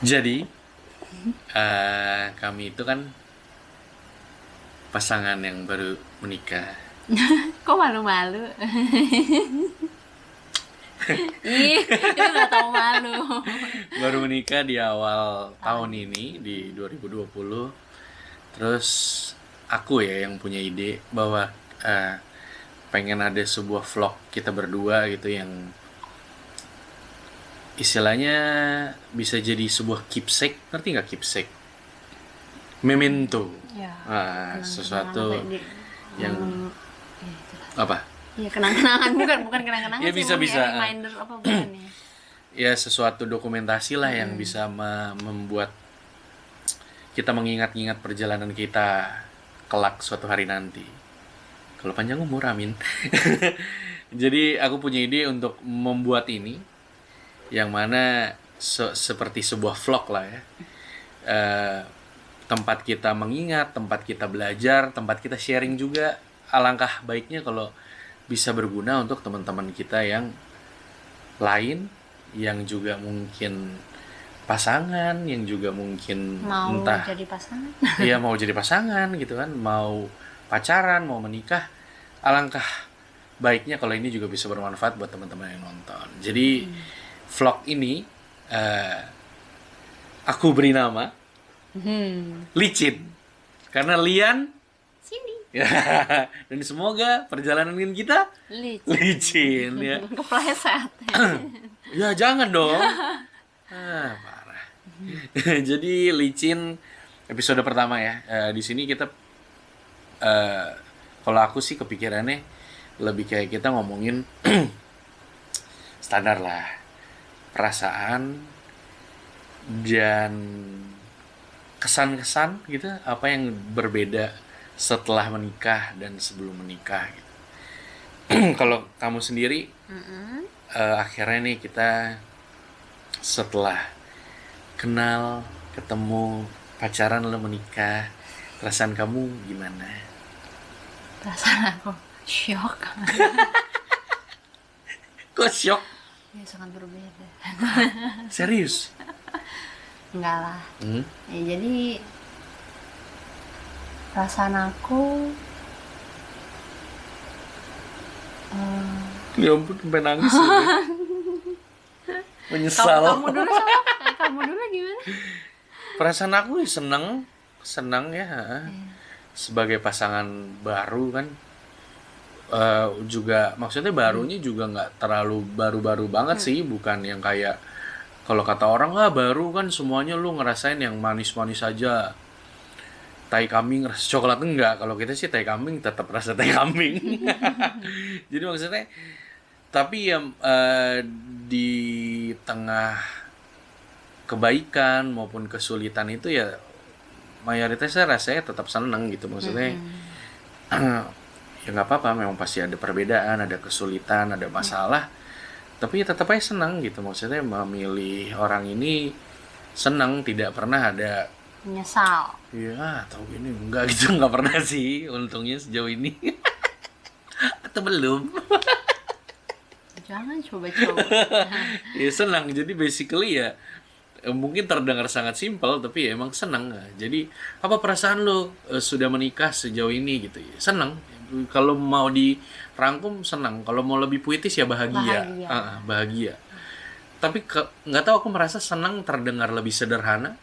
Jadi, kami itu kan pasangan yang baru menikah. Kok malu-malu? Ih, itu nggak tahu malu. Baru menikah di awal tahun ini, di 2020. Terus, aku ya yang punya ide bahwa pengen ada sebuah vlog kita berdua gitu yang istilahnya bisa jadi sebuah keepsake. Ngerti nggak keepsake? Memento. Ya, kenang-kenangan apa Sesuatu yang ya itulah. apa? Ya kenang-kenangan bukan kenang-kenangan Ya sih, bisa mungkin bisa. reminder apa bukan ya? Ya sesuatu dokumentasi lah yang bisa membuat kita mengingat-ingat perjalanan kita kelak suatu hari nanti. Kalau panjang umur, amin. Jadi aku punya ide untuk membuat ini, yang mana seperti sebuah vlog lah ya. Eh, Tempat kita mengingat, tempat kita belajar, tempat kita sharing juga. Alangkah baiknya kalau bisa berguna untuk teman-teman kita yang lain, yang juga mungkin pasangan, yang juga mungkin Mau entah jadi pasangan? ya mau jadi pasangan gitu kan, mau pacaran, mau menikah. Alangkah baiknya kalau ini juga bisa bermanfaat buat teman-teman yang nonton. Jadi vlog ini eh, aku beri nama Licin, karena Lian Sini. ya. Dan semoga perjalanan kita Licin. licin ya. Kepleset. Ya jangan dong. Parah. Jadi Licin episode pertama ya. Di sini kita kalau aku sih kepikirannya lebih kayak kita ngomongin standar lah, perasaan dan kesan-kesan gitu, apa yang berbeda setelah menikah dan sebelum menikah gitu. Kalau kamu sendiri, akhirnya nih kita setelah kenal, ketemu, pacaran, lalu menikah, perasaan kamu gimana? Perasaan aku shock. Kok syok? Ya sangat berbeda. Serius? Enggak lah. Hmm? Ya, jadi perasaan aku Ya ampun, sampai nangis ya. Menyesal. kamu dulu sama kamu dulu gimana? Perasaan aku senang ya, sebagai pasangan baru kan. Juga maksudnya barunya juga nggak terlalu baru-baru banget sih, bukan yang kayak kalau kata orang baru kan semuanya lu ngerasain yang manis-manis aja, tai kambing rasa coklat. Enggak, kalau kita sih tai kambing tetap rasa tai kambing. Jadi maksudnya, tapi ya di tengah kebaikan maupun kesulitan itu ya mayoritasnya rasanya tetap seneng gitu. Maksudnya ya nggak apa-apa, memang pasti ada perbedaan, ada kesulitan, ada masalah, tapi ya tetap aja senang gitu. Maksudnya memilih orang ini senang, tidak pernah ada Menyesal. ya atau ini enggak gitu. Nggak pernah sih untungnya sejauh ini. Atau belum. Jangan coba-coba. Ya senang, jadi basically ya mungkin terdengar sangat simpel tapi ya emang senang. Jadi apa perasaan lo sudah menikah sejauh ini gitu ya? Senang. Kalau mau dirangkum senang, kalau mau lebih puitis ya bahagia. Bahagia. Bahagia. Tapi nggak tahu, aku merasa senang terdengar lebih sederhana,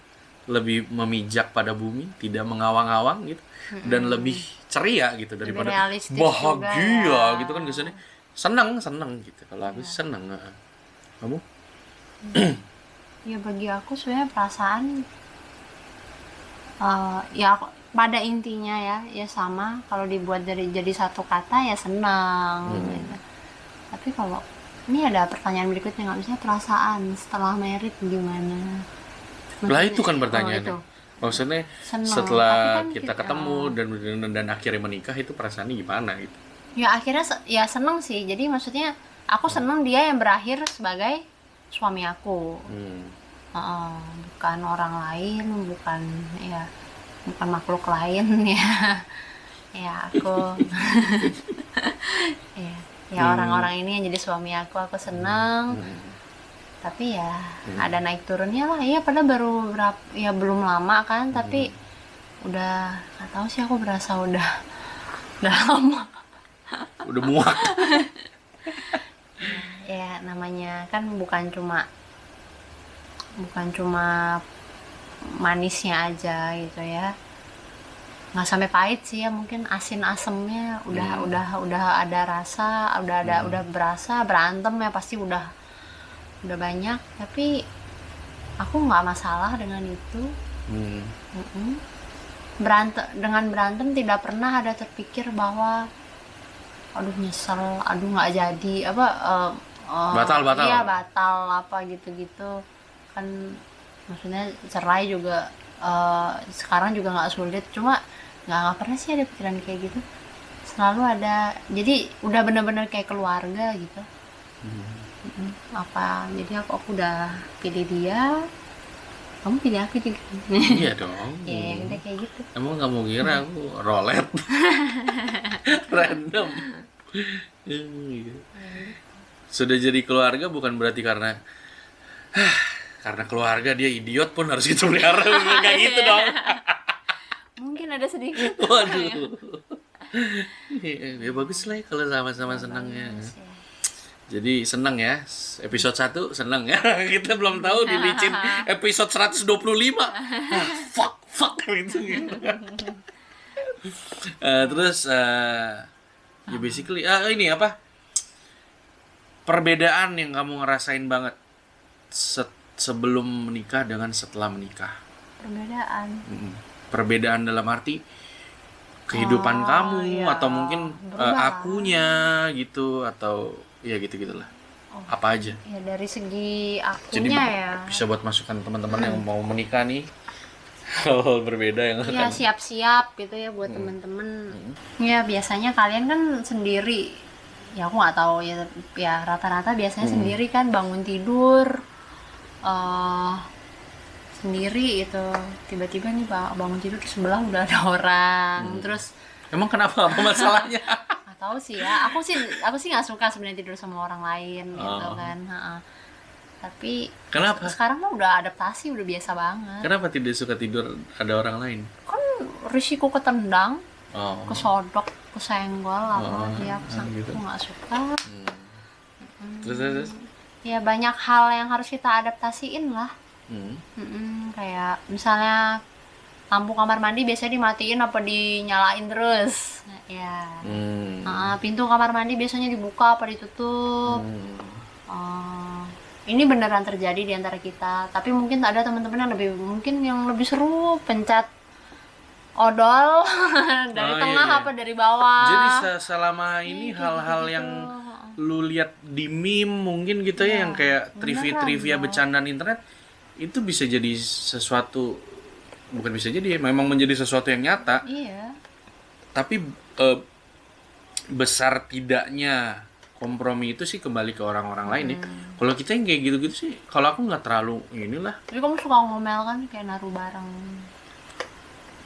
lebih memijak pada bumi, tidak mengawang-awang gitu, dan lebih ceria gitu daripada realistis bahagia juga ya. gitu kan kesannya. Senang gitu. Kalau aku sih senang. Kamu? Ya bagi aku sebenarnya perasaan ya pada intinya ya sama, kalau dibuat dari jadi satu kata ya senang gitu. Tapi kalau ini ada pertanyaan berikutnya nggak, misalnya perasaan setelah merit gimana? Lah itu kan Maksudnya, pertanyaannya. itu. Maksudnya Senang, setelah tapi kan kita ketemu dan akhirnya menikah itu perasaannya gimana gitu. ya akhirnya ya senang sih. Jadi maksudnya aku senang dia yang berakhir sebagai suami aku. Bukan orang lain, bukan makhluk lain ya. Ya aku ya orang-orang ini yang jadi suami aku senang. tapi ya ada naik turunnya lah. Iya, padahal baru berapa ya, belum lama kan, tapi udah nggak tahu sih, aku berasa udah lama. Udah muak. Ya namanya kan bukan cuma manisnya aja gitu ya, nggak sampai pahit sih ya, mungkin asin asemnya udah ada rasa, udah berasa. Berantem ya pasti udah banyak, tapi aku nggak masalah dengan itu. Berantem tidak pernah ada terpikir bahwa aduh nyesel, aduh nggak jadi apa, Batal. iya batal apa gitu kan. Maksudnya cerai juga sekarang juga nggak sulit, cuma nggak pernah sih ada pikiran kayak gitu. Selalu ada, jadi udah bener-bener kayak keluarga gitu. Jadi aku udah pilih dia, kamu pilih aku juga. Iya dong. Ya udah kayak gitu. Emang nggak mau kira aku rolet. Random. Sudah jadi keluarga bukan berarti karena keluarga dia idiot pun harus kita pelihara. Kayak gitu dong. Mungkin ada sedikit. Waduh. Ya bagus lah ya kalau sama-sama senangnya. Jadi senang ya, episode 1 senang ya. Kita belum tahu di licin episode 125. Fuck gitu. Terus ya basically ini apa? Perbedaan yang kamu ngerasain banget sebelum menikah dengan setelah menikah. Perbedaan dalam arti kehidupan kamu, iya. atau mungkin akunya gitu, atau ya gitu-gitulah. Apa aja? Ya dari segi Jadi akunya ya. bisa buat masukan teman-teman yang mau menikah nih. Hal berbeda yang Ya siap-siap gitu ya buat teman-teman. Ya biasanya kalian kan sendiri. Ya aku nggak tahu ya rata-rata biasanya sendiri kan, bangun tidur sendiri itu, tiba-tiba nih bangun tidur di sebelah udah ada orang. Terus emang kenapa, apa masalahnya? nggak tahu sih ya, aku sih nggak suka sebenarnya tidur sama orang lain gitu kan. Tapi Kenapa? sekarang mah udah adaptasi, udah biasa banget. Kenapa tidak suka tidur ada orang lain? Kan risiko ketendang, Oh. kesodok, kesenggol apa dia, gitu. aku nggak suka. Terus. Ya banyak hal yang harus kita adaptasiin lah. Kayak misalnya lampu kamar mandi biasanya dimatiin apa dinyalain terus ya. Pintu kamar mandi biasanya dibuka apa ditutup. Ini beneran terjadi di antara kita, tapi mungkin ada teman-teman yang lebih seru, pencet odol dari tengah apa dari bawah. Jadi selama ini hal-hal yang lu lihat di meme mungkin gitu ya, yang kayak trivia bercandaan internet, itu bisa jadi sesuatu, bukan bisa jadi, memang menjadi sesuatu yang nyata. Iya. Tapi besar tidaknya kompromi itu sih kembali ke orang-orang lain ya. Kalau kita yang kayak gitu-gitu sih, kalau aku nggak terlalu inilah. Tapi kamu suka ngomel kan, kayak naruh barang.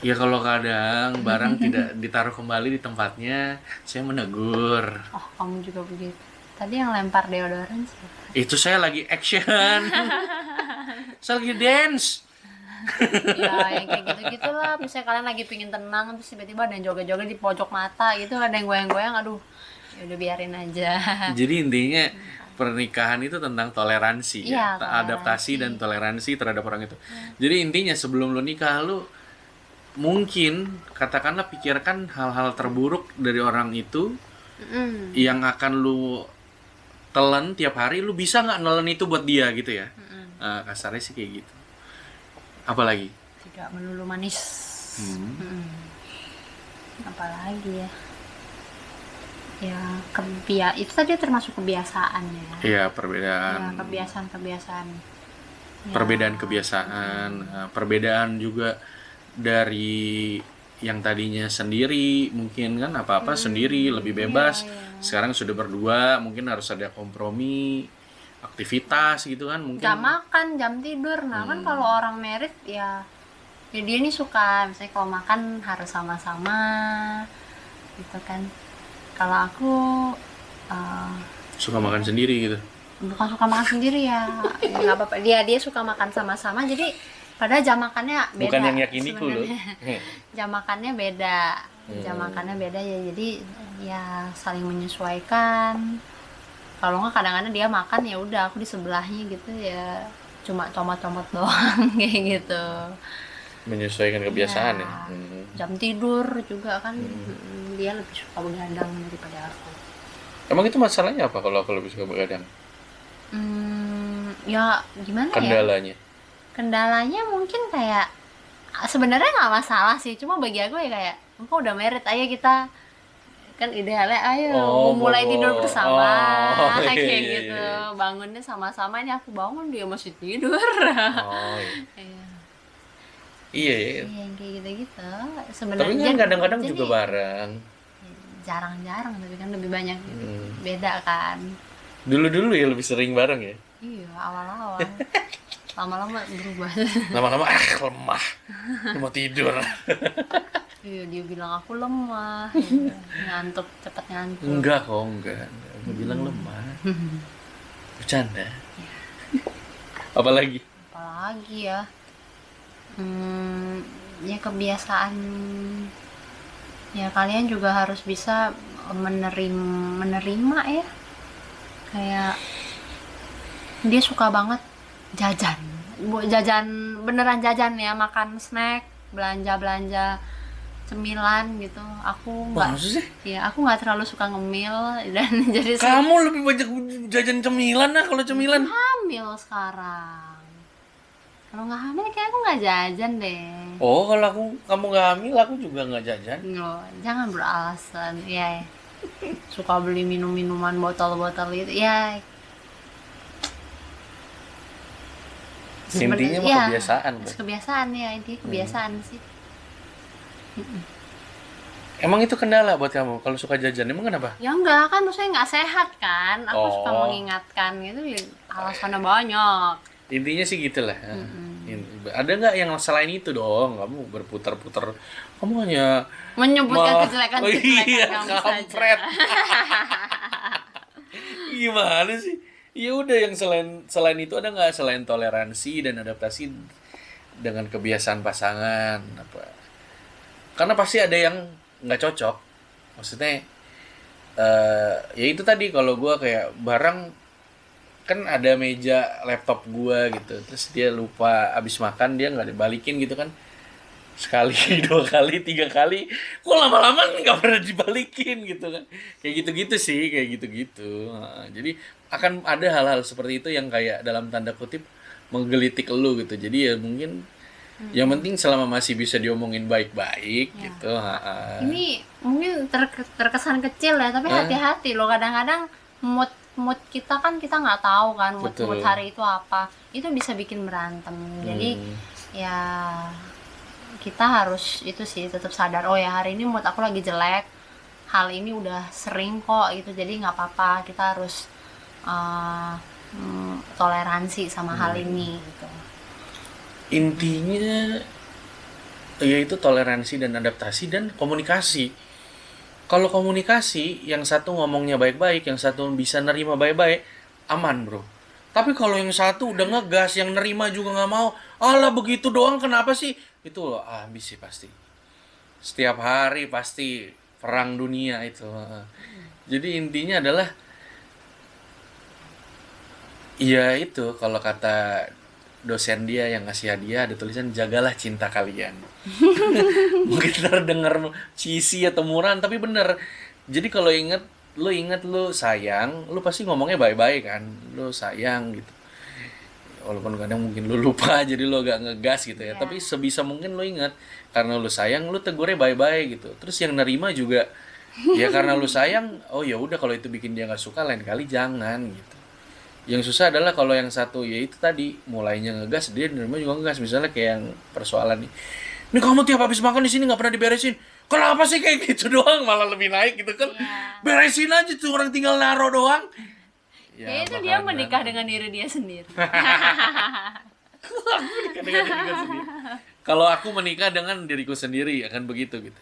Ya kalau kadang barang tidak ditaruh kembali di tempatnya, saya menegur. Oh, kamu juga begitu. Tadi yang lempar deodoran sih. Itu saya lagi action. Saya lagi dance. Ya yang kayak gitu-gitu lah. Misalnya kalian lagi pingin tenang, terus tiba-tiba ada yang joget-joget di pojok mata gitu, ada yang goyang-goyang, aduh ya udah biarin aja. Jadi intinya pernikahan itu tentang toleransi ya, adaptasi dan toleransi terhadap orang itu. Jadi intinya sebelum lu nikah, lu mungkin katakanlah pikirkan hal-hal terburuk dari orang itu yang akan lu telan tiap hari. Lu bisa nggak nelen itu buat dia gitu ya. Kasarnya sih kayak gitu. Apalagi? Tidak melulu manis. Apalagi ya? Ya itu tadi termasuk kebiasaan ya. Iya, perbedaan. Ya, kebiasaan-kebiasaan. Ya. Perbedaan kebiasaan, perbedaan juga dari yang tadinya sendiri, mungkin kan apa-apa sendiri lebih bebas. Sekarang sudah berdua, mungkin harus ada kompromi, aktivitas gitu kan mungkin. Jam makan, jam tidur. Nah, kan kalau orang married ya dia nih suka misalnya kalau makan harus sama-sama gitu kan. Kalau aku Suka makan sendiri gitu. bukan suka makan sendiri ya, nggak apa-apa, dia suka makan sama-sama, jadi pada jam makannya beda. Bukan yang yakiniku loh. sebenarnya. Jam makannya beda ya, jadi ya saling menyesuaikan. Kalau nggak kadang-kadang dia makan ya udah aku di sebelahnya gitu ya, cuma comot-comot doang kayak gitu. Menyesuaikan kebiasaan ya. Jam tidur juga kan, dia lebih suka begadang daripada aku. Emang itu masalahnya apa kalau aku lebih suka begadang? Ya gimana ya? Kendalanya Mungkin kayak sebenarnya nggak masalah sih, cuma bagi aku ya kayak engkau udah married, ayo kita kan idealnya ayo mau mulai tidur bersama. iya, Kayak iya, gitu, iya. bangunnya sama-sama, ini aku bangun dia masih tidur. Oh Iya. iya, iya. Iya, yang kayak gitu-gitu Tapi sebenarnya. kan kadang-kadang Jadi juga bareng. jarang-jarang, tapi kan lebih banyak beda kan. Dulu-dulu ya lebih sering bareng ya. Iya, awal-awal. Lama-lama berubah. Lama-lama lemah. Mau tidur. Iya, dia bilang aku lemah, gitu. Ngantuk, cepat ngantuk. Enggak kok, enggak. Aku bilang lemah. Bercanda. Apalagi? Apalagi ya, ya kebiasaan, ya kalian juga harus bisa menerima ya, kayak dia suka banget jajan, beneran jajan ya, makan snack, belanja cemilan gitu. Aku nggak, Maksud sih? ya aku nggak terlalu suka ngemil dan jadi Kamu lebih banyak jajan cemilan lah kalau cemilan. hamil sekarang. Kalau nggak hamil kayak aku nggak jajan deh. Oh, kalau kamu nggak hamil, aku juga nggak jajan. Loh, jangan beralasan ya. Suka beli minuman botol-botol itu ya. Intinya mah ya, kebiasaan, Bro. kebiasaan ya, intinya kebiasaan sih. Emang itu kendala buat kamu kalau suka jajan? Emang kenapa? Ya enggak kan, maksudnya nggak sehat kan. Aku suka Oh. mengingatkan gitu, ya, alasannya banyak. Intinya sih gitulah. Ada nggak yang selain itu dong? Kamu berputar-putar. Kamu hanya Menyebutkan kejelekan iya, kamu kampret. saja. Gimana sih? Ya udah, yang selain itu ada nggak, selain toleransi dan adaptasi dengan kebiasaan pasangan apa? Karena pasti ada yang nggak cocok. Maksudnya ya itu tadi, kalau gue kayak barang kan ada meja laptop gua gitu, terus dia lupa abis makan, dia nggak dibalikin gitu kan, sekali 2 kali 3 kali, kok lama-lama nggak pernah dibalikin gitu kan, kayak gitu-gitu sih, kayak gitu-gitu. Jadi akan ada hal-hal seperti itu yang kayak dalam tanda kutip menggelitik lu gitu. Jadi ya mungkin yang penting selama masih bisa diomongin baik-baik gitu. Ini mungkin terkesan kecil ya, tapi hati-hati loh, kadang-kadang mood kita kan, kita nggak tahu kan mood hari itu apa, itu bisa bikin berantem. Jadi ya kita harus itu sih, tetap sadar, oh ya hari ini mood aku lagi jelek, hal ini udah sering kok gitu, jadi nggak apa-apa, kita harus toleransi sama hal ini gitu. Intinya yaitu toleransi dan adaptasi dan komunikasi. Kalau komunikasi, yang satu ngomongnya baik-baik, yang satu bisa nerima baik-baik, aman bro. Tapi kalau yang satu udah ngegas, yang nerima juga nggak mau, alah begitu doang kenapa sih? Itu loh, habis sih pasti. Setiap hari pasti perang dunia itu. Jadi intinya adalah, ya itu, kalau kata dosen dia yang ngasih hadiah, ada tulisan jagalah cinta kalian. Mungkin terdengar cheesy atau murahan, tapi bener. Jadi kalau inget lu sayang, lu pasti ngomongnya baik-baik kan, lu sayang gitu. Walaupun kadang mungkin lu lupa, jadi lu agak ngegas gitu ya. Tapi sebisa mungkin lu inget, karena lu sayang, lu tegurnya baik-baik gitu. Terus yang nerima juga, ya karena lu sayang, oh ya udah, kalau itu bikin dia nggak suka, lain kali jangan gitu. Yang susah adalah kalau yang satu, ya itu tadi, mulainya ngegas, dia nerima juga ngegas. Misalnya kayak yang persoalan ini kamu tiap habis makan di sini nggak pernah diberesin, kenapa sih kayak gitu doang, malah lebih naik gitu kan. Beresin aja tuh, orang tinggal naro doang. Ya itu dia menikah dengan diri dia sendiri. Kalau aku menikah dengan diriku sendiri akan begitu gitu.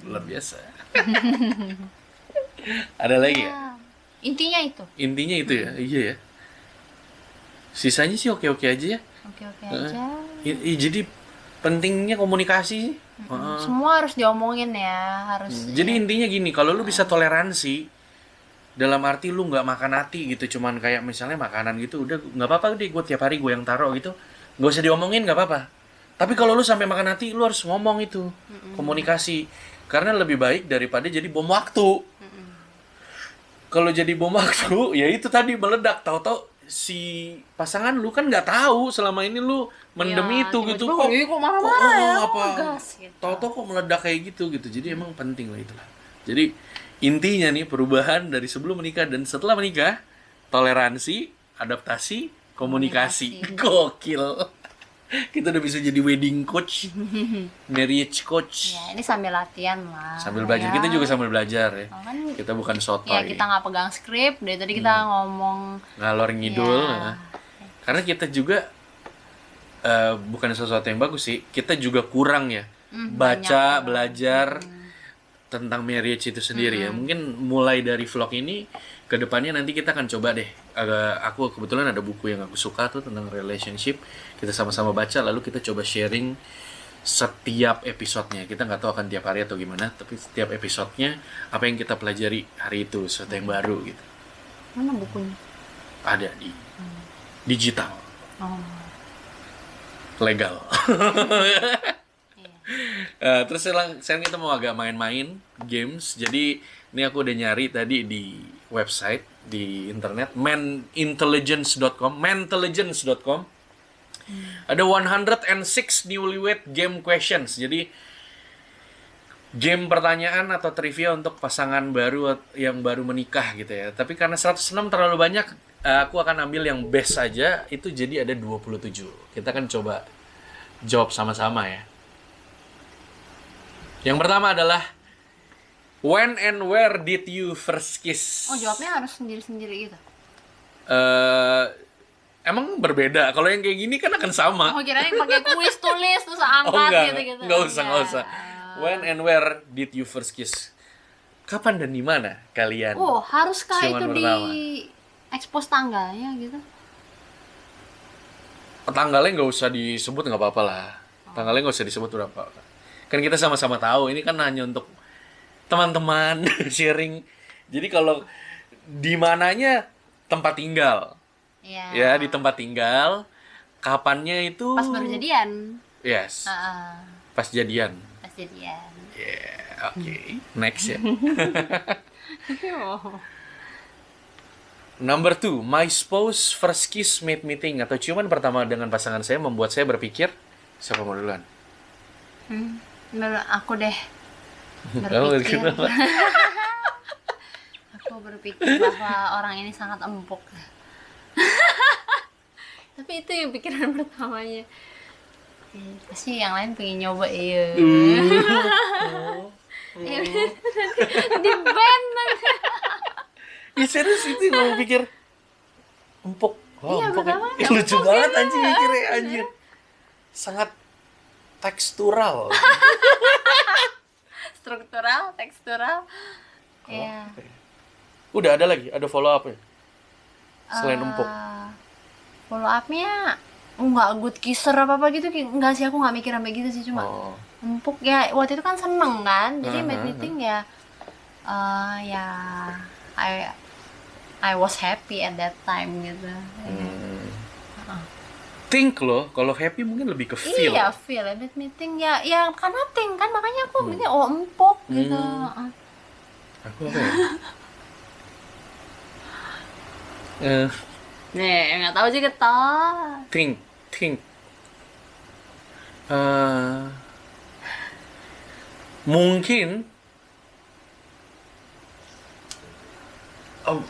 Luar biasa. Ada lagi ya? Intinya itu. Intinya itu ya. Iya ya. Sisanya sih oke-oke aja ya. Oke-oke Heeh. aja. Jadi pentingnya komunikasi. Heeh. Semua harus diomongin ya, harus Jadi ya. intinya gini, kalau lu bisa toleransi, dalam arti lu nggak makan hati gitu, cuman kayak misalnya makanan gitu, udah nggak apa-apa deh, gue tiap hari gue yang taruh gitu, nggak usah diomongin nggak apa-apa. Tapi kalau lu sampai makan hati, lu harus ngomong itu, komunikasi, karena lebih baik daripada jadi bom waktu. Kalau jadi bom waktu, ya itu tadi meledak, tahu-tahu si pasangan lu kan nggak tahu selama ini lu mendem Iya, itu gitu tiba-tiba, kok. "Ih, kok marah-marah ya, apa? gas," gitu. Tahu-tahu kok meledak kayak gitu gitu. Jadi emang penting lah itulah. Jadi intinya nih perubahan dari sebelum menikah dan setelah menikah, toleransi, adaptasi, komunikasi. Gokil. Kita udah bisa jadi wedding coach, marriage coach. Ya, ini sambil latihan lah. Sambil belajar, ya. kita juga sambil belajar ya. Oh, kan, Kita bukan sotoy. ya kita nggak pegang skrip, dari tadi kita ngomong. Ngalor ngidul. Ya. Nah. Karena kita juga bukan sesuatu yang bagus sih. Kita juga kurang ya baca, belajar tentang marriage itu sendiri ya. Mungkin mulai dari vlog ini ke depannya nanti kita akan coba deh. Aku kebetulan ada buku yang aku suka tuh tentang relationship. Kita sama-sama baca lalu kita coba sharing setiap episodenya. Kita nggak tahu akan tiap hari atau gimana, tapi setiap episodenya apa yang kita pelajari hari itu, sesuatu yang baru gitu. Mana bukunya? Ada di digital. Oh. Legal. Terus sekarang kita mau agak main-main games. Jadi ini aku udah nyari tadi di website di internet manintelligence.com. Ada 106 newlywed game questions. Jadi game pertanyaan atau trivia untuk pasangan baru yang baru menikah gitu ya. Tapi karena 106 terlalu banyak, aku akan ambil yang best aja. Itu jadi ada 27. Kita akan coba jawab sama-sama ya. Yang pertama adalah when and where did you first kiss? Oh, jawabnya harus sendiri-sendiri gitu. Emang berbeda. Kalau yang kayak gini kan akan sama. Oh, kirain pakai kuis tulis terus angkat gitu-gitu. Enggak usah. When and where did you first kiss? Kapan dan di mana kalian? Oh, haruskah ciuman itu pertama? di expose tanggalnya gitu? Tanggalnya nggak usah disebut, nggak apa-apa lah. Tanggalnya nggak usah disebut berapa. Kan kita sama-sama tahu. Ini kan hanya untuk teman-teman sharing. Jadi kalau di mananya tempat tinggal. Iya. Ya, di tempat tinggal. Kapannya itu? Pas baru jadian. Yes. Pas jadian. Pas jadian. Yeah, oke. Next ya. Number 2, my spouse first kiss made me think, atau ciuman pertama dengan pasangan saya membuat saya berpikir. Siapa mau duluan? Aku deh Kamu berpikir. kenapa? Aku berpikir bahwa orang ini sangat empuk. Tapi itu yang pikiran pertamanya. Pasti yang lain pengen nyoba ya. Di band nanti. Ih, serius itu yang kamu pikir empuk. Wah, Iya, empuk. pertama Lucu banget anjing mikirnya anjir. Sangat tekstural. Struktural, tekstural. Iya. Udah ada lagi, ada follow up ya? Selain empuk. Follow up-nya enggak good kisser apa gitu, enggak sih, aku enggak mikir sampai gitu sih, cuma empuk ya. Waktu itu kan seneng kan, jadi meeting ya ya I was happy at that time gitu. Think loh, kalau happy mungkin lebih ke feel. Iya, feel at that meeting ya karena think kan, makanya aku mikir oh empuk gitu. Aku apa ya? Nih, nggak tahu juga toh. Think. Mungkin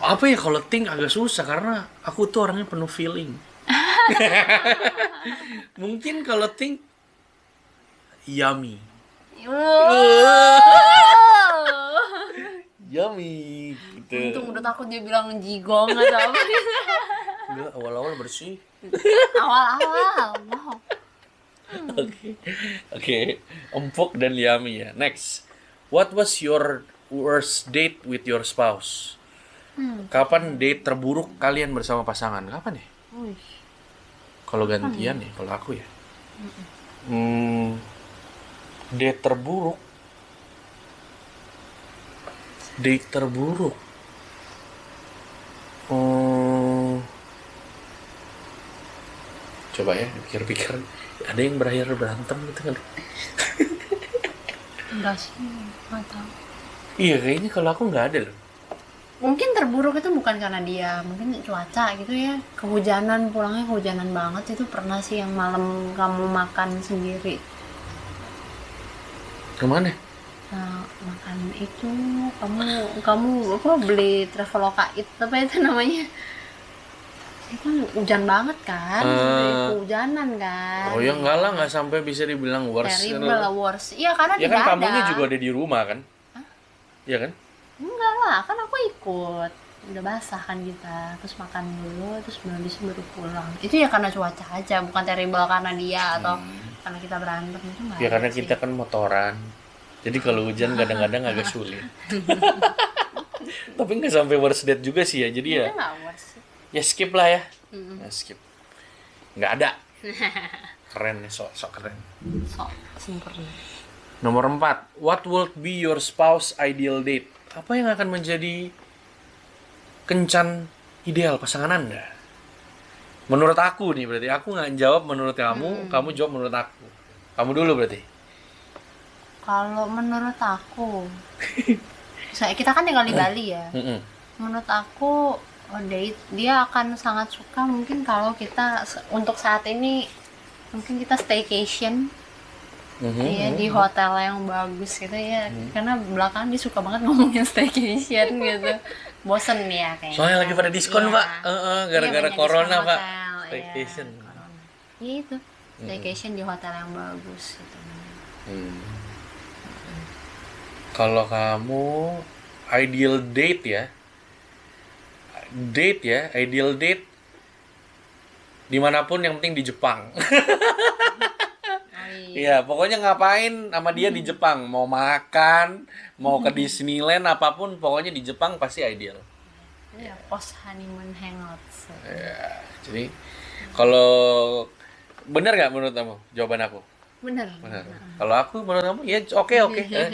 apa ya, kalau think agak susah karena aku tuh orangnya penuh feeling. Mungkin kalau think yummy. Yummy gitu. Untung udah takut dia bilang jigong atau apa gitu. Enggak, awal-awal bersih. Awal-awal, wow. Oke. Empuk dan yummy ya. Next. What was your worst date with your spouse? Kapan date terburuk kalian bersama pasangan? Kapan ya? Wih. Kalau gantian ya, kalau aku ya. Date terburuk. Date terburuk. Coba ya, pikir-pikir. Ada yang berakhir berantem gitu kan? Enggak sih, nggak tahu. Iya, kayaknya kalau aku nggak ada loh. Mungkin terburuk itu bukan karena dia, mungkin cuaca gitu ya. Kehujanan, pulangnya kehujanan banget itu pernah sih yang malam kamu makan sendiri. Kemana? Nah, makan itu kamu apa beli Traveloka itu apa itu namanya? Itu kan hujan banget kan, kehujanan kan. Oh ya enggak lah, nggak sampai bisa dibilang worst. Terrible lah, worst. Iya karena Ya tidak kan kamunya ada. juga ada di rumah kan? Iya kan? Enggak lah, kan aku ikut. Udah basah kan kita, terus makan dulu, terus habis itu baru pulang. Itu ya karena cuaca aja, bukan terrible karena dia atau karena kita berantem itu enggak. Ya karena ada sih. kita kan motoran. Jadi kalau hujan kadang-kadang agak sulit. Tapi nggak sampai worst date juga sih ya. Jadi ya, Itu enggak worst sih. ya skip lah ya. Ya skip. Nggak ada. Keren nih, sok keren. Sok sempurna. Nomor 4. What would be your spouse ideal date? Apa yang akan menjadi kencan ideal pasangan Anda? Menurut aku nih berarti. Aku nggak jawab menurut kamu, kamu jawab menurut aku. Kamu dulu berarti. Kalau menurut aku, kita kan tinggal di Bali ya. Menurut aku, dia akan sangat suka mungkin kalau kita untuk saat ini mungkin kita staycation. Iya di hotel yang bagus gitu ya, karena belakangan dia suka banget ngomongin staycation gitu, bosen ya kayaknya. Soalnya lagi pada diskon Iya. Pak, gara-gara Iya, banyak corona diskon Pak. hotel, Staycation. Iya, corona. Iya itu, staycation di hotel yang bagus gitu. Kalau kamu ideal date ya, ideal date dimanapun yang penting di Jepang. Iya, pokoknya ngapain sama dia di Jepang, mau makan, mau ke Disneyland, apapun, pokoknya di Jepang pasti ideal. Iya, post honeymoon hangout. Ya, jadi kalau benar nggak menurut kamu jawaban aku? Bener. Benar. Kalau aku menurut kamu ya oke,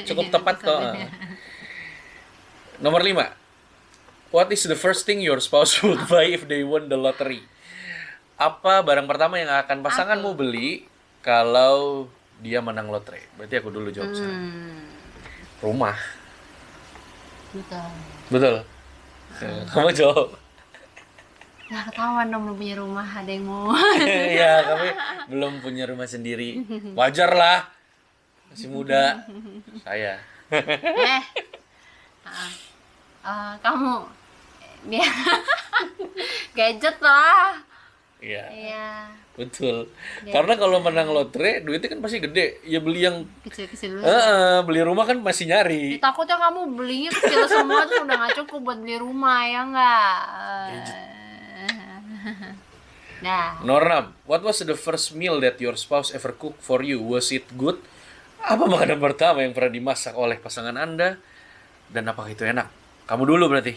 cukup tepat kok. Nomor 5. What is the first thing your spouse would buy if they won the lottery? Apa barang pertama yang akan pasanganmu beli kalau dia menang lotre? Berarti aku dulu jawab sekarang. Rumah. Betul. Betul. Kamu jawab. Ya ketahuan dong belum punya rumah, ada yang mau. Iya, kami belum punya rumah sendiri. Wajar lah. Masih muda. Saya. Kamu dia gadget lah. Iya. Iya. Betul. Karena kalau menang lotre, duitnya kan pasti gede. Ya beli yang Kecil-kecil dulu. beli rumah kan masih nyari. Takutnya kamu belinya kecil semua tuh udah gak cukup buat beli rumah ya enggak. Nah, Nomor 6. What was the first meal that your spouse ever cooked for you? Was it good? Apa makanan pertama yang pernah dimasak oleh pasangan Anda? Dan apakah itu enak? Kamu dulu berarti.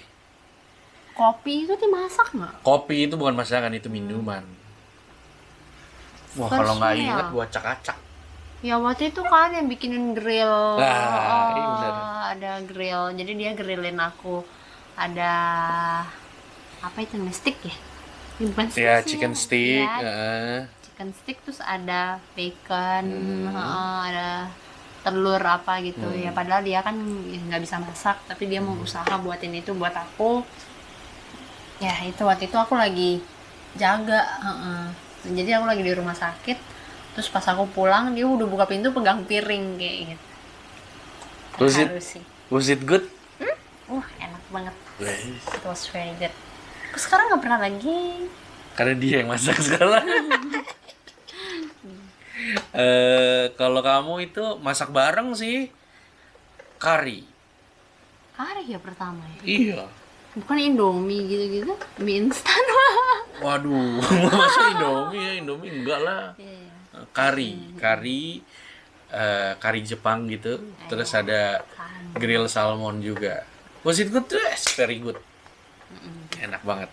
kopi itu dimasak nggak? Kopi itu bukan masakan, itu minuman. Wah, First kalau nggak meal. ingat, gua acak-acak. Ya waktu itu kan yang bikinin grill. Nah, iya benar. Ada grill. Jadi dia grillin aku. Ada apa itu namanya, stick ya? Ini bukan stick Ya, sih, chicken stick. Ya, chicken stick terus ada bacon, ada telur apa gitu. Ya padahal dia kan nggak bisa masak, tapi dia mau usaha buatin itu buat aku. Ya itu waktu itu aku lagi jaga, jadi aku lagi di rumah sakit. Terus pas aku pulang dia udah buka pintu pegang piring kayak gitu. Harus sih. Was it good? Enak banget. Yes. It was very good. Aku sekarang nggak pernah lagi. Karena dia yang masak sekarang. Kalau kamu itu masak bareng sih, kari. Kari ya pertama ya. Iya. Bukan Indomie gitu-gitu, mie instan. Waduh, masa Indomie ya? Indomie enggak lah. Iya. Kari Jepang gitu. Terus ada grill salmon juga. Was it good? Yes, very good. Enak banget.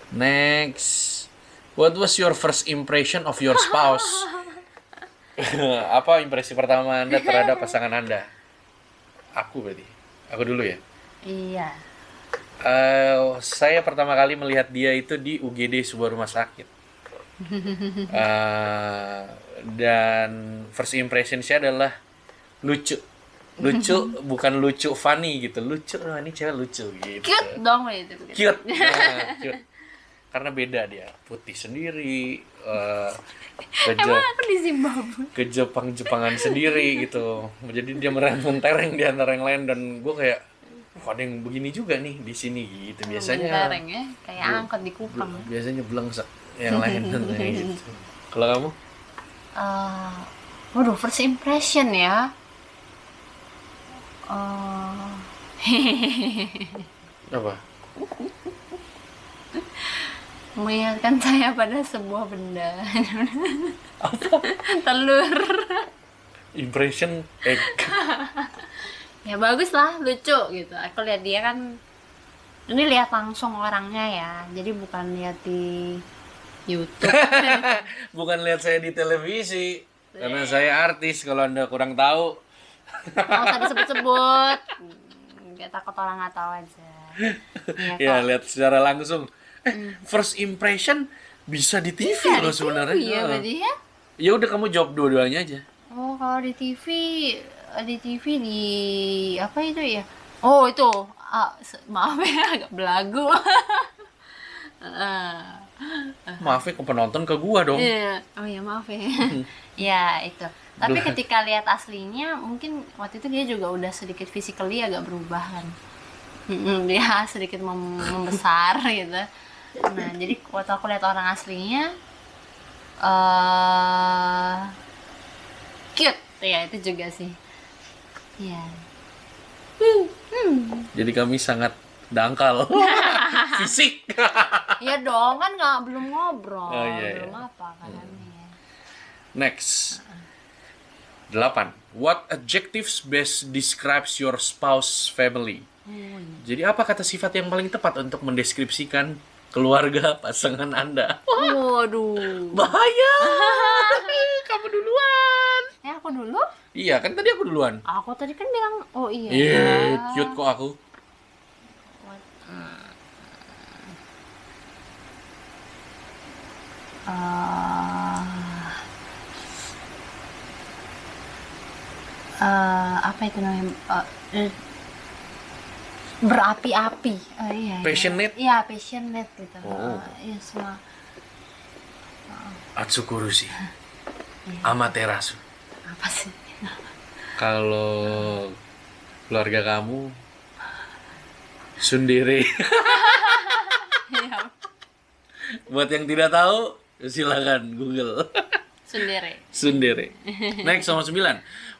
Next, what was your first impression of your spouse? Apa impresi pertama Anda terhadap pasangan Anda? Aku berarti. Aku dulu ya. Iya. Saya pertama kali melihat dia itu di UGD sebuah rumah sakit. Dan first impression saya adalah lucu. Bukan lucu funny gitu. Lucu, ini cewek lucu gitu. Cute dong itu. Cute. Nah, cute. Karena beda dia, putih sendiri, Emang aku di Zimbabwe. ke Jepang-Jepangan sendiri gitu. Jadi dia mentereng di antara yang lain dan gue kayak, ada yang begini juga nih di sini gitu. Biasanya Mentereng ya, kayak angkot di Kupang. biasanya belangsak yang lain dan kayak gitu. Kalau kamu? Waduh, first impression ya. Apa? Mengingatkan saya pada sebuah benda. Telur. Impression egg. Ya bagus lah, lucu gitu. Aku lihat dia kan, ini lihat langsung orangnya ya, jadi bukan lihat di YouTube. Bukan lihat saya di televisi. Karena saya artis, kalau Anda kurang tahu. Nggak usah disebut-sebut, nggak takut orang nggak tahu aja. Ya, lihat secara langsung. First impression bisa di TV loh sebenarnya. Iya berarti ya. Ya udah, kamu jawab dua-duanya aja. Oh, kalau di TV di apa itu ya? Oh itu, maaf ya agak belagu. Maaf ya, ke penonton ke gua dong. Iya. Oh ya maaf ya. Ya itu. Tapi ketika lihat aslinya, mungkin waktu itu dia juga udah sedikit physically agak berubah kan. Dia sedikit membesar gitu. Nah, jadi waktu aku lihat orang aslinya cute. Ya, itu juga sih. Iya. Jadi kami sangat dangkal. Fisik. Iya dong, kan belum ngobrol. Oh, iya, belum iya. apa kan ya. Next. 8. What adjectives best describes your spouse family? Jadi apa kata sifat yang paling tepat untuk mendeskripsikan keluarga pasangan Anda? Waduh. Bahaya. Kamu duluan. Aku dulu? Iya, kan tadi aku duluan. Aku tadi kan bilang, oh iya. Iya, cute kok aku. Apa itu namanya? Berapi-api. Iya. Passionate? Iya, passionate gitu. Oh. Iya, semua. Atsukurushi. Amaterasu. Apa sih? Kalau keluarga kamu Sundere. Iya. Buat yang tidak tahu, silakan Google. Sundere. Next, nomor 9.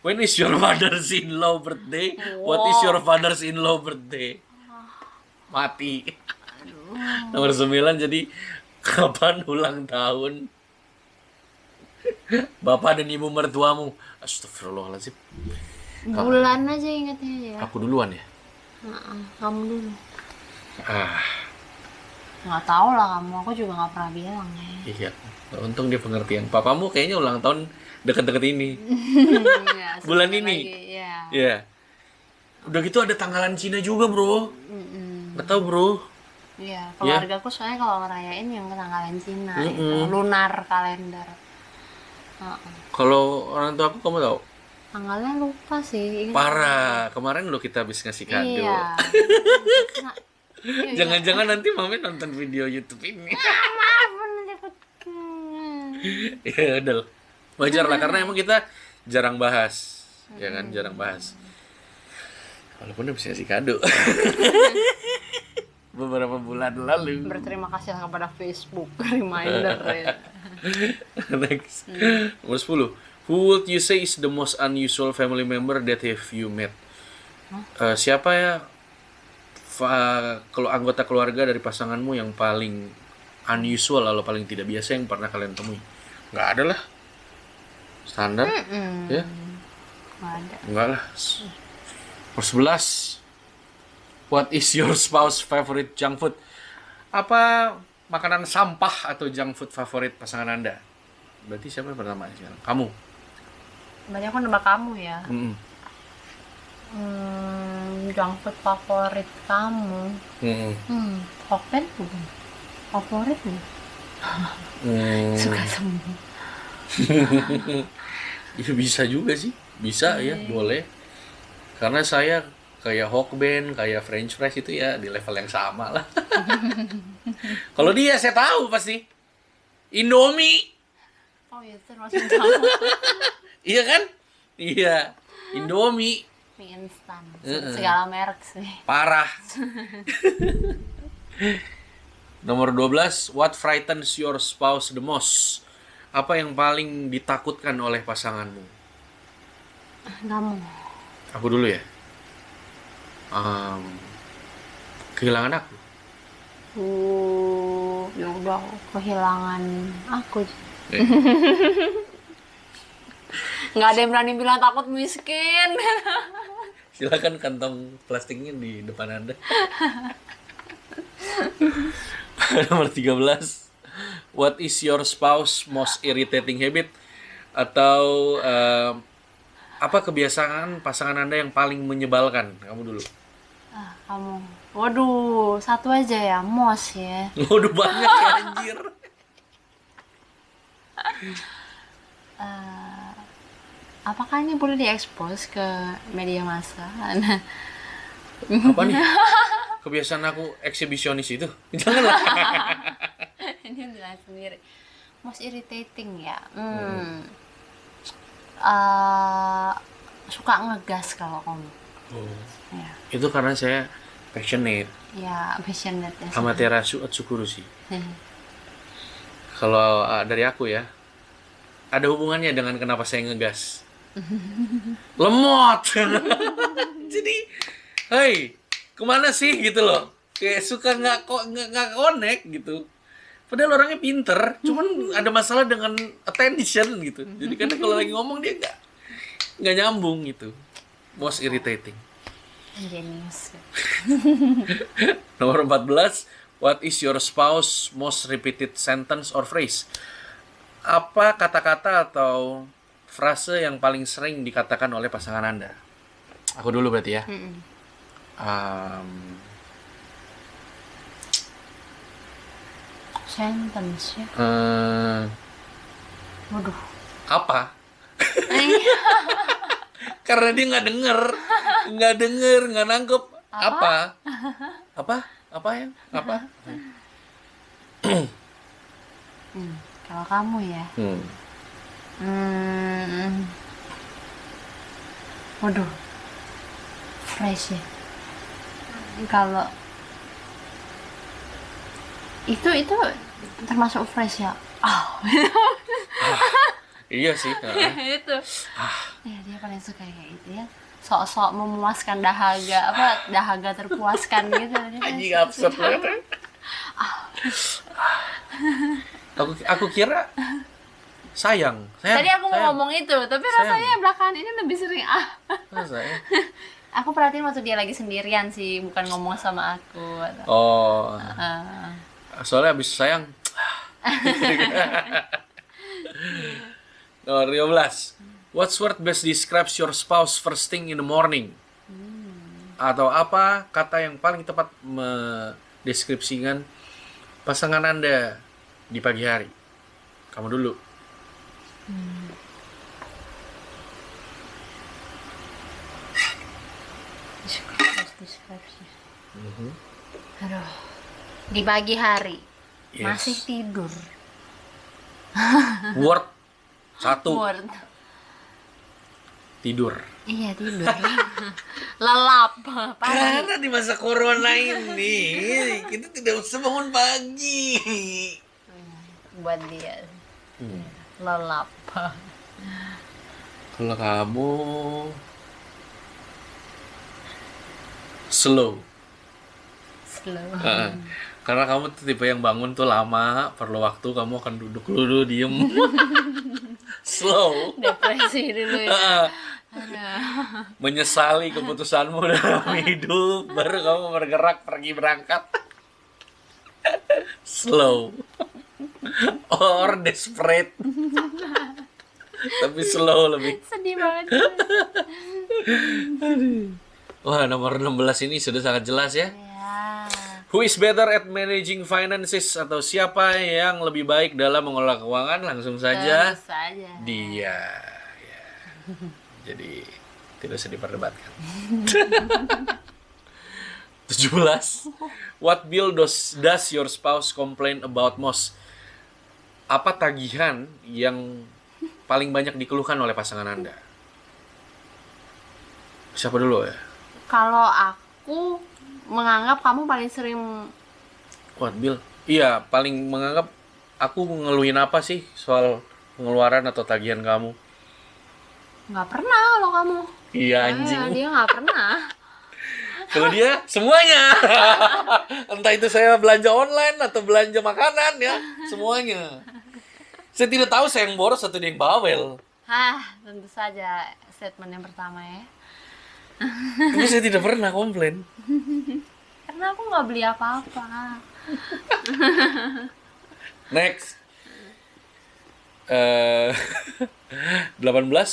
When is your father's-in-law birthday? What is your father's-in-law birthday? Mati. Nomor 9, jadi kapan ulang tahun bapak dan ibu mertuamu? Astagfirullahaladzim. Bulan aja ingatnya ya. Aku duluan ya? Kamu dulu. Ah, Nggak tahu lah kamu, aku juga nggak pernah bilang ya. iya. Untung dia pengertian. Papamu kayaknya ulang tahun deket-deket ini. Ya, Bulan sebentar ini. lagi, ya. Iya. Udah gitu ada tanggalan Cina juga, bro. Nggak tahu, bro. Iya, keluargaku soalnya kalau ngerayain yang tanggalan Cina, itu, lunar kalender. Kalau orang tua aku, kamu tahu? Tanggalnya lupa sih. Parah. Kemarin lo kita habis ngasih kado. Iya. Jangan-jangan nanti mami nonton video YouTube ini. Maaf, nanti aku. Ya udah. Wajar lah, karena emang kita jarang bahas. Ya kan, jarang bahas. Walaupun habis ngasih kado. Beberapa bulan lalu. Berterima kasih kepada Facebook reminder ya. Next. Nomor 10. Who would you say is the most unusual family member that have you met? Siapa ya kalau anggota keluarga dari pasanganmu yang paling unusual atau paling tidak biasa yang pernah kalian temui? Nggak ada lah. Standar. Ya? Nggak ada. Enggak lah. Nomor 11. What is your spouse favorite junk food? Apa makanan sampah atau junk food favorit pasangan Anda? Berarti siapa yang pertama sekarang? Kamu. Banyak aku nembak kamu ya. Mm-mm. Junk food favorit kamu. Mm-mm. Hokben bukan? Favorit nih. Suka semua. Ya bisa juga sih. Bisa ya, boleh. Karena saya kayak Hokben, kayak French fries itu ya di level yang sama lah. Kalau dia saya tahu pasti Indomie. Oh iya, termasuk kamu. Iya kan? Iya, Indomie. Mie instan. Segala merek sih. Parah. Nomor 12, what frightens your spouse the most? Apa yang paling ditakutkan oleh pasanganmu? Kamu. Aku dulu ya. Kehilangan aku. Ya udah kehilangan aku. Nggak ada yang berani bilang takut miskin. Silakan kantong plastiknya di depan Anda. Nomor 13, what is your spouse most irritating habit? Atau apa kebiasaan pasangan Anda yang paling menyebalkan? Kamu dulu. Kamu. Waduh, satu aja ya, mos ya. Udah banyak ya anjir. Apakah ini boleh diekspos ke media massa? Nah, Apa nih? Kebiasaan aku eksibisionis itu? Janganlah. ini bilang sendiri. Most irritating ya. Suka ngegas kalau kamu. Ya. Itu karena saya passionate. Ya, passionate ya. Amaterasu Atsukuru sih. Kalau dari aku ya, ada hubungannya dengan kenapa saya ngegas. Lemot. Jadi, hey, kemana sih gitu loh? Kayak suka nggak connect gitu. Padahal orangnya pinter, cuman ada masalah dengan attention gitu. Jadi karena kalau lagi ngomong dia nggak nyambung gitu. Most irritating. Genius. Nomor 14, what is your spouse most repeated sentence or phrase? Apa kata-kata atau frase yang paling sering dikatakan oleh pasangan Anda? Aku dulu berarti ya. Sentence ya. Waduh. Apa? Karena dia nggak denger, nggak nangkep. Apa? Apa ya? Apa? Kalau kamu ya. Waduh. Fresh ya. Kalau itu termasuk fresh ya. Iya sih. Itu. Ya, dia paling suka kayak gitu ya. Sok-sok memuaskan dahaga terpuaskan gitu. Anjing absurd banget. Aku kira sayang. Tadi aku mau ngomong itu, tapi rasanya belakangan ini lebih sering Masa ya? Aku perhatiin waktu dia lagi sendirian sih, bukan ngomong sama aku. Oh. Soalnya abis sayang. Nomor 15. What word best describes your spouse first thing in the morning? Atau apa kata yang paling tepat mendeskripsikan pasangan Anda di pagi hari? Kamu dulu. Aduh. Di pagi hari. Yes. Masih tidur. Word 1. Word. Tidur. Iya, tidur. Lelap pagi. Karena di masa corona ini kita tidak usah bangun pagi. Buat dia. Lelap. Kalau kamu slow. Karena kamu tuh tipe yang bangun tuh lama, perlu waktu, kamu akan duduk dulu diem. Slow. Depresi dulu ya. Menyesali keputusanmu dalam hidup, baru kamu bergerak pergi berangkat. Slow or desperate, tapi slow lebih. Sedih banget. Wah, nomor 16 ini sudah sangat jelas ya. Ya. Who is better at managing finances, atau siapa yang lebih baik dalam mengelola keuangan? Langsung saja Terus saja. dia. Ya. Jadi tidak usah diperdebatkan. 17. What bill does your spouse complain about most? Apa tagihan yang paling banyak dikeluhkan oleh pasangan Anda? Siapa dulu ya? Kalau aku menganggap kamu paling sering What bill? Iya, paling menganggap aku ngeluhin apa sih soal pengeluaran atau tagihan kamu? nggak pernah kalau kamu. Iya, anjing. Dia nggak pernah. Kalau dia semuanya. Entah itu saya belanja online atau belanja makanan ya, semuanya. Saya tidak tahu saya yang boros atau dia yang bawel. Tentu saja statement yang pertama ya. Tapi saya tidak pernah komplain. Karena aku nggak beli apa-apa. Next. 18.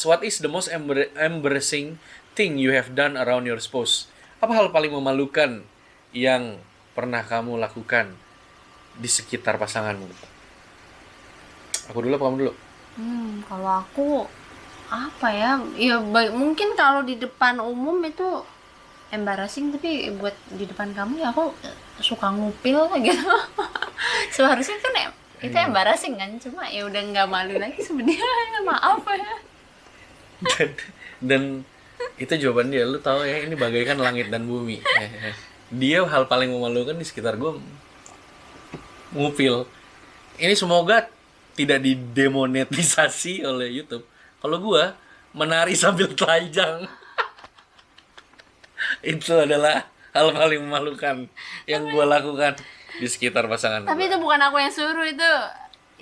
What is the most embarrassing thing you have done around your spouse? Apa hal paling memalukan yang pernah kamu lakukan di sekitar pasanganmu? Aku dulu apa kamu dulu? Kalau aku apa ya? Ya mungkin kalau di depan umum itu embarrassing, tapi buat di depan kamu ya aku suka ngupil gitu. Seharusnya kan itu embarrassing kan, cuma ya udah nggak malu lagi sebenarnya. Maaf ya. Dan itu jawaban dia. Lu tahu ya, ini bagaikan langit dan bumi. Dia hal paling memalukan di sekitar gue ngupil. Ini semoga tidak didemonetisasi oleh YouTube. Kalau gue menari sambil telanjang, itu adalah hal paling memalukan yang gue lakukan di sekitar pasangan. Tapi itu bukan aku yang suruh, itu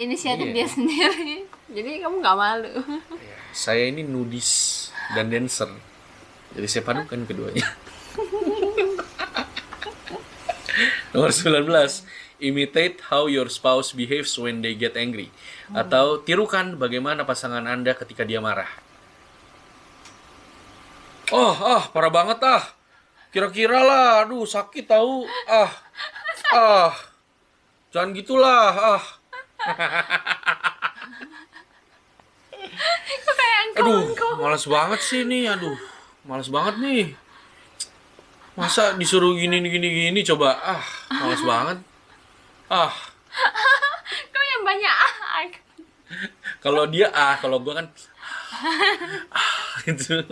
inisiatif dia sendiri. Jadi kamu nggak malu. Saya ini nudis dan dancer, jadi saya padukan keduanya. Nomor 19. Imitate how your spouse behaves when they get angry. Atau tirukan bagaimana pasangan Anda ketika dia marah. Parah banget Kira-kira lah, aduh sakit tahu. Jangan gitulah. Aduh, malas banget sih nih. Malas banget nih. Masa disuruh gini coba. Malas banget. Kau yang banyak Kalau dia kalau gua kan gitu.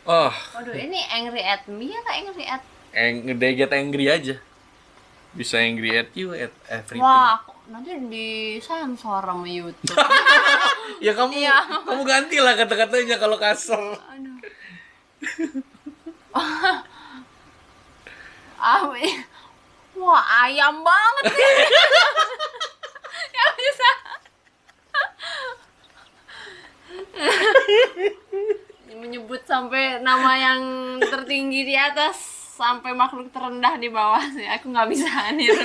Waduh, ini angry at me atau angry at They get angry aja. Bisa angry at you, at everything. Wah, nanti disensor sama YouTube. Ya kamu gantilah kata-katanya kalau kasar. Aduh. Wah, ayam banget nih. Gak bisa. Menyebut sampai nama yang tertinggi di atas sampai makhluk terendah di bawah sih. Aku nggak bisa niru.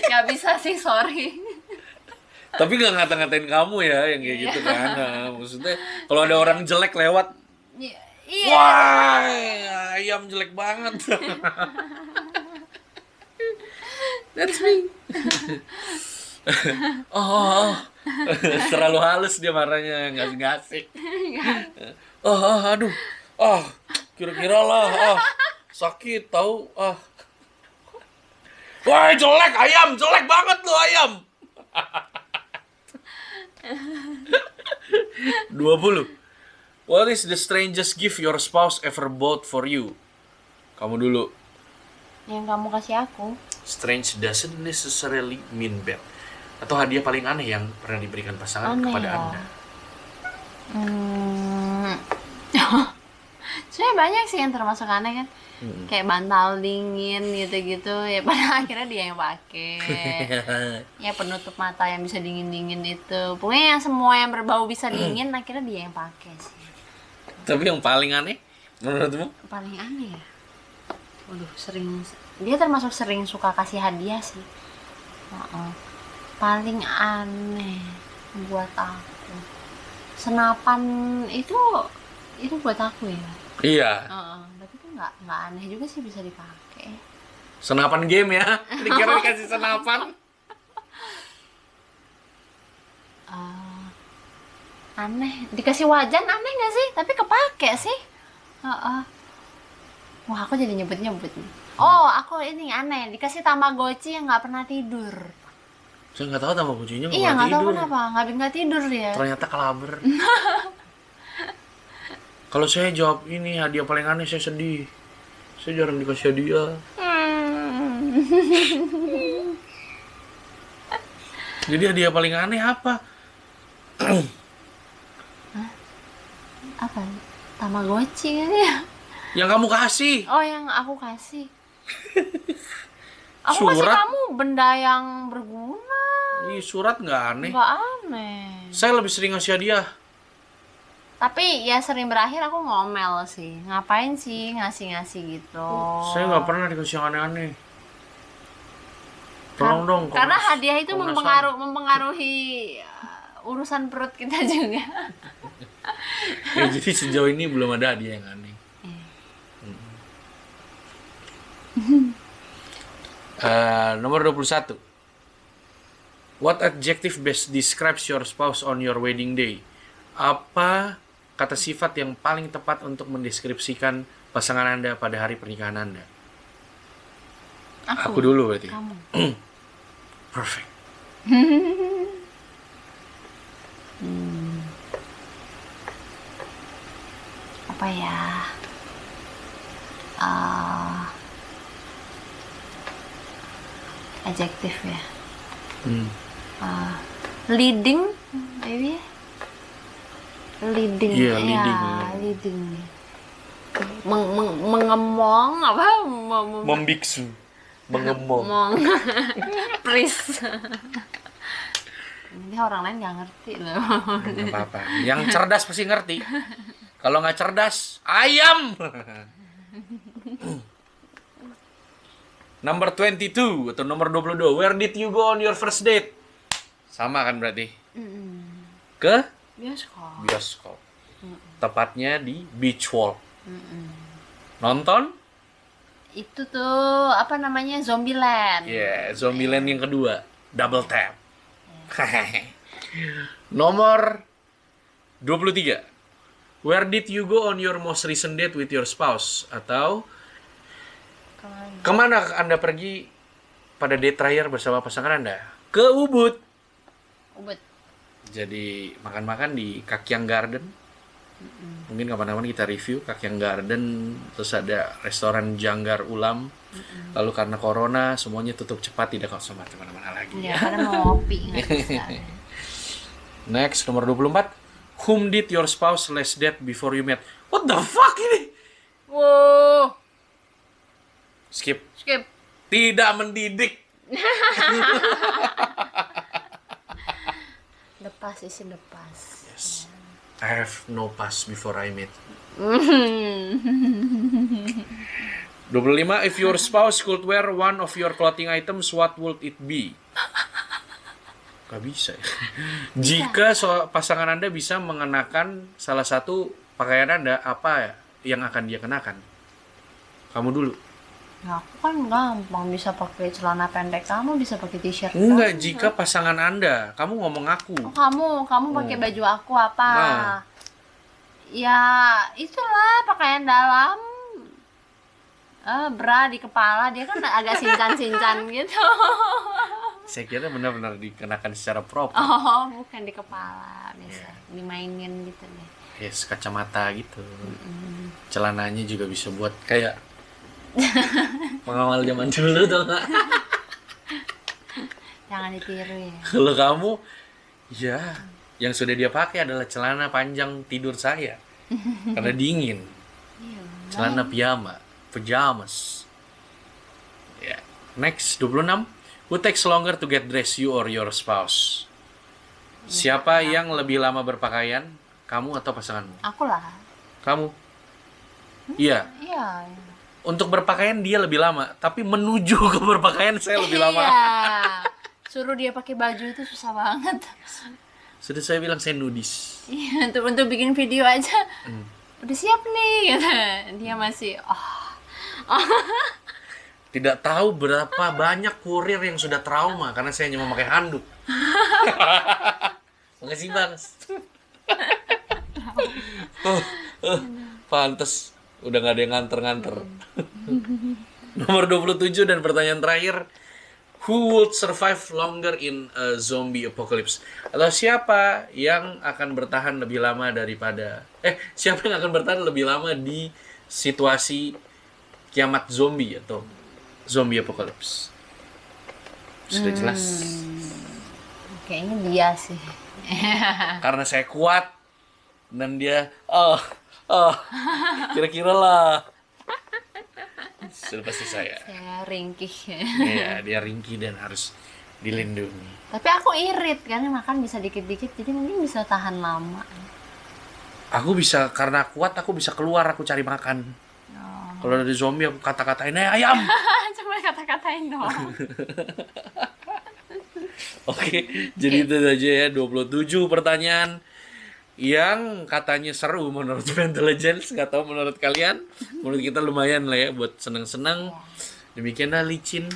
Nggak bisa sih, sorry. Tapi nggak ngata-ngatain kamu ya yang kayak gitu kan. Maksudnya kalau ada orang jelek lewat, Iya. wah ayam jelek banget. That's me. Terlalu halus dia marahnya, nggak asik. Aduh, kira-kira lah, sakit tahu, wah jelek ayam, jelek banget lu ayam. 20. What is the strangest gift your spouse ever bought for you? Kamu dulu. Yang kamu kasih aku. Strange doesn't necessarily mean bad. Atau hadiah paling aneh yang pernah diberikan pasangan kepada Anda. Sebenarnya banyak sih yang termasuk aneh kan. Kayak bantal dingin gitu-gitu ya, pada akhirnya dia yang pakai. Ya penutup mata yang bisa dingin-dingin itu. Pokoknya yang semua yang berbau bisa dingin akhirnya dia yang pakai sih. Tapi yang paling aneh menurutmu? Paling aneh ya. Waduh, dia termasuk sering suka kasih hadiah sih. Heeh. Paling aneh buat aku. Senapan itu buat aku ya. Iya. Berarti itu nggak aneh juga sih, bisa dipakai. Senapan game ya. Dikira dikasih senapan. Aneh, dikasih wajan aneh nggak sih? Tapi kepake sih. Wah, aku jadi nyebut-nyebut nih. Oh, aku ini aneh, dikasih Tamagotchi yang nggak pernah tidur. Saya nggak tahu sama kucingnya nggak Iya, pernah nggak tahu tidur. kenapa nggak tidur dia. Ternyata kelaber. Kalau saya jawab ini hadiah paling aneh, saya sedih. Saya jarang dikasih hadiah. Jadi hadiah paling aneh apa? Apa? Tamagotchi kan ya? Yang kamu kasih. Oh, yang aku kasih. Aku kasih Surat. kamu benda yang berguna. Ih, surat nggak aneh. Nggak aneh. Saya lebih sering ngasih hadiah. Tapi ya sering berakhir aku ngomel sih. Ngapain sih ngasih-ngasih gitu? Saya nggak pernah dikasih yang aneh-aneh. Tolong dong. Karena Komnas- hadiah itu Komnas mempengaruhi urusan perut kita juga. HAM. Ya, jadi sejauh ini belum ada hadiah yang aneh. Nomor 21. What adjective best describes your spouse on your wedding day? Apa kata sifat yang paling tepat untuk mendeskripsikan pasangan Anda pada hari pernikahan Anda? Aku dulu berarti. Kamu. Perfect. Apa ya? Adjektif ya. Leading, maybe. Leading. Iya, Ya, leading. Mengemong apa? Membiksu, mengemong. Please. Ini orang lain nggak ngerti loh. Nggak apa-apa. Yang cerdas pasti ngerti. Kalau nggak cerdas, ayam. Number 22 atau nomor 22. Where did you go on your first date? Sama kan berarti? Ke Bioskop. bioskop. Tepatnya di Beach Walk. Nonton? Itu tuh apa namanya, Zombieland. Ya, Zombieland yang kedua. Double tap. Nomor 23. Where did you go on your most recent date with your spouse? Atau kemana Anda pergi pada date terakhir bersama pasangan Anda? Ke Ubud. Ubud. Jadi makan-makan di Kakyang Garden. Mungkin kapan-kapan kita review Kakyang Garden. Terus ada restoran Janggar Ulam. Lalu karena corona semuanya tutup cepat, tidak kau sempat kemana-mana lagi. Ya, karena mau ngopi nggak bisa. Next, nomor 24. Whom did your spouse last date before you met? What the fuck ini? Wow. Skip. Skip. Tidak mendidik. Lepas isi lepas. Yes. I have no past before I met. 25. If your spouse could wear one of your clothing items, what would it be? Gak bisa ya. Jika pasangan Anda bisa mengenakan salah satu pakaian Anda, apa yang akan dia kenakan? Kamu dulu. Ya, aku kan gampang, bisa pakai celana pendek, kamu bisa pakai t-shirt. Enggak, kamu. jika pasangan Anda, kamu ngomong aku. Oh, kamu pakai baju aku apa? Nah. Ya, itulah pakaian dalam. Bra di kepala, dia kan agak sincan-sincan gitu. Saya kira benar-benar dikenakan secara proper. Oh, bukan di kepala, biasa dimainin gitu deh. Yes, kacamata gitu. Celananya juga bisa buat kayak pengawal zaman dulu tuh nggak? Jangan ditiru ya. Kalau kamu, ya, yang sudah dia pakai adalah celana panjang tidur saya, karena dingin. Celana pajamas. Ya. Next, 26. Who takes longer to get dressed, you or your spouse? Siapa yang lebih lama berpakaian? Kamu atau pasanganmu? Aku lah. Kamu? Iya. Iya. Untuk berpakaian dia lebih lama, tapi menuju ke berpakaian saya lebih lama. Iya. Suruh dia pakai baju itu susah banget. Sudah saya bilang saya nudis. Iya, untuk bikin video aja. Udah siap nih, kata. Dia masih Tidak tahu berapa banyak kurir yang sudah trauma karena saya hanya memakai handuk. Makasih bang. Pantes udah gak ada yang nganter-nganter. Nomor 27 dan pertanyaan terakhir. Who would survive longer in a zombie apocalypse? Atau siapa yang akan bertahan lebih lama daripada siapa yang akan bertahan lebih lama di situasi kiamat zombie atau zombie apocalypse? Sudah jelas. Kayaknya dia sih. Karena saya kuat dan dia kira-kira lah. Sudah pasti saya. Saya ringkih. Iya, dia ringkih dan harus dilindungi. Tapi aku irit kan, makan bisa dikit-dikit, jadi mungkin bisa tahan lama. Aku bisa, karena kuat aku bisa keluar, aku cari makan. Kalau dari zombie aku kata-katain ayam. Cuma kata-katain dong. Oke, jadi itu aja ya 27 pertanyaan yang katanya seru menurut Intelligence. Gak tahu menurut kalian. Menurut kita lumayan lah ya buat seneng-seneng. Demikianlah licin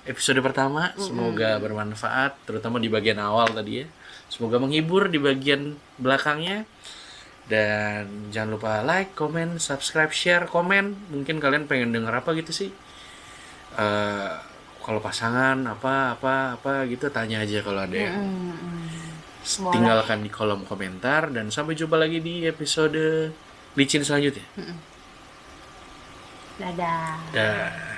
episode pertama. Semoga bermanfaat, terutama di bagian awal tadi ya. Semoga menghibur di bagian belakangnya. Dan jangan lupa like, comment, subscribe, share, komen. Mungkin kalian pengen denger apa gitu sih. Kalau pasangan apa gitu tanya aja kalau ada yang tinggalkan di kolom komentar. Dan sampai jumpa lagi di episode licin selanjutnya. Dadah. Dah.